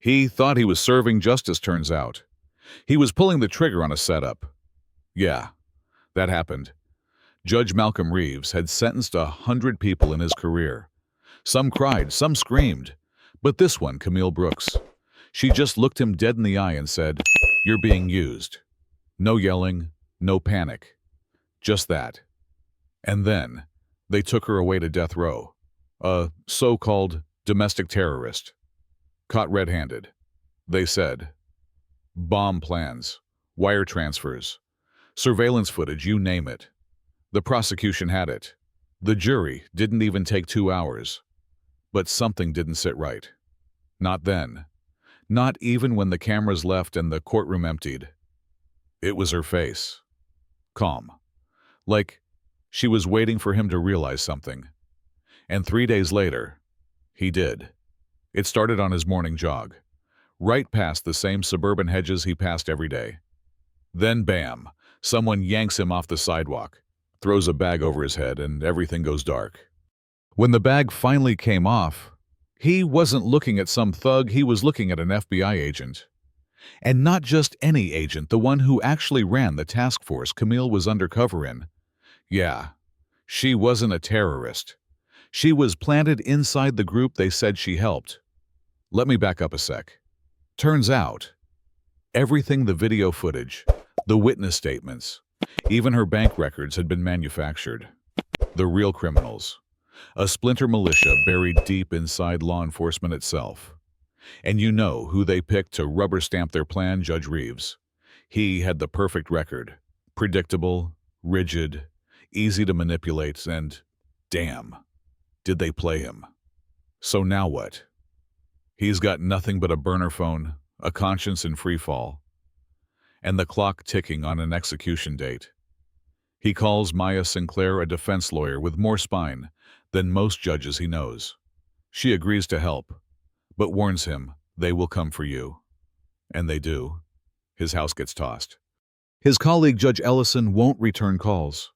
He thought he was serving justice, turns out. He was pulling the trigger on a setup. Yeah, that happened. Judge Malcolm Reeves had sentenced 100 people in his career. Some cried, some screamed. But this one, Camille Brooks, she just looked him dead in the eye and said, "You're being used." No yelling, no panic. Just that. And then, they took her away to death row. A so-called domestic terrorist. Caught red-handed. They said, bomb plans, wire transfers, surveillance footage, you name it. The prosecution had it. The jury didn't even take 2 hours. But something didn't sit right. Not then. Not even when the cameras left and the courtroom emptied. It was her face. Calm. Like she was waiting for him to realize something. And 3 days later, he did. It started on his morning jog, right past the same suburban hedges he passed every day. Then bam, someone yanks him off the sidewalk, throws a bag over his head, and everything goes dark. When the bag finally came off, he wasn't looking at some thug, he was looking at an FBI agent. And not just any agent, the one who actually ran the task force Camille was undercover in. Yeah, she wasn't a terrorist. She was planted inside the group they said she helped. Let me back up a sec. Turns out, everything, the video footage, the witness statements, even her bank records had been manufactured. The real criminals. A splinter militia buried deep inside law enforcement itself. And you know who they picked to rubber stamp their plan? Judge Reeves. He had the perfect record. Predictable, rigid, easy to manipulate, and damn, did they play him. So now what? He's got nothing but a burner phone, a conscience in free fall, and the clock ticking on an execution date. He calls Maya Sinclair a defense lawyer with more spine than most judges he knows. She agrees to help, but warns him they will come for you. And they do. His house gets tossed. His colleague Judge Ellison won't return calls.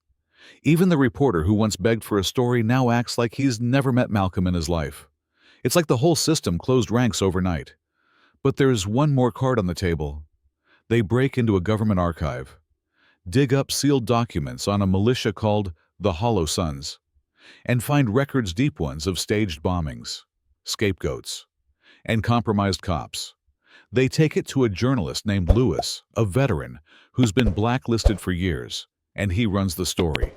Even the reporter who once begged for a story now acts like he's never met Malcolm in his life. It's like the whole system closed ranks overnight. But there's one more card on the table. They break into a government archive, dig up sealed documents on a militia called the Hollow Suns, and find records, deep ones, of staged bombings, scapegoats, and compromised cops. They take it to a journalist named Lewis, a veteran who's been blacklisted for years, and he runs the story.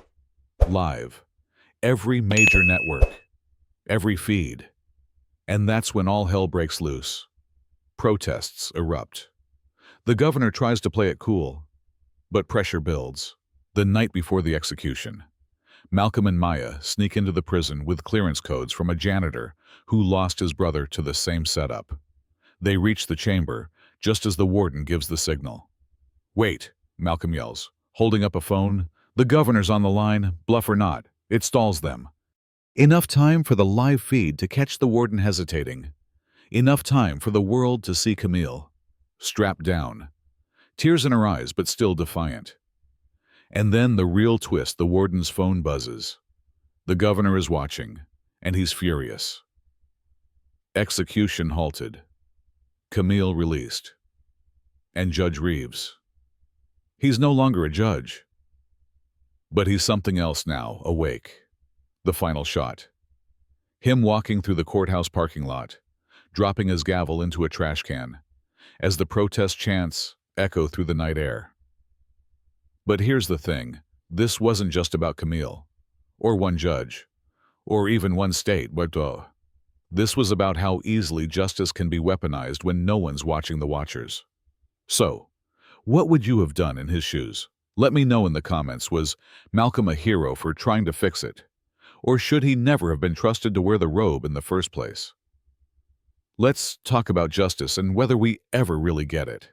Live. Every major network. Every feed. And that's when all hell breaks loose. Protests erupt. The governor tries to play it cool, but pressure builds. The night before the execution, Malcolm and Maya sneak into the prison with clearance codes from a janitor who lost his brother to the same setup. They reach the chamber just as the warden gives the signal. "Wait," Malcolm yells, holding up a phone. "The governor's on the line, bluff or not." It stalls them. Enough time for the live feed to catch the warden hesitating. Enough time for the world to see Camille, strapped down, tears in her eyes but still defiant. And then the real twist, the warden's phone buzzes. The governor is watching, and he's furious. Execution halted. Camille released. And Judge Reeves. He's no longer a judge. But he's something else now, awake. The final shot. Him walking through the courthouse parking lot, dropping his gavel into a trash can, as the protest chants echo through the night air. But here's the thing, this wasn't just about Camille, or one judge, or even one state, but this was about how easily justice can be weaponized when no one's watching the watchers. So, what would you have done in his shoes? Let me know in the comments. Was Malcolm a hero for trying to fix it? Or should he never have been trusted to wear the robe in the first place? Let's talk about justice and whether we ever really get it.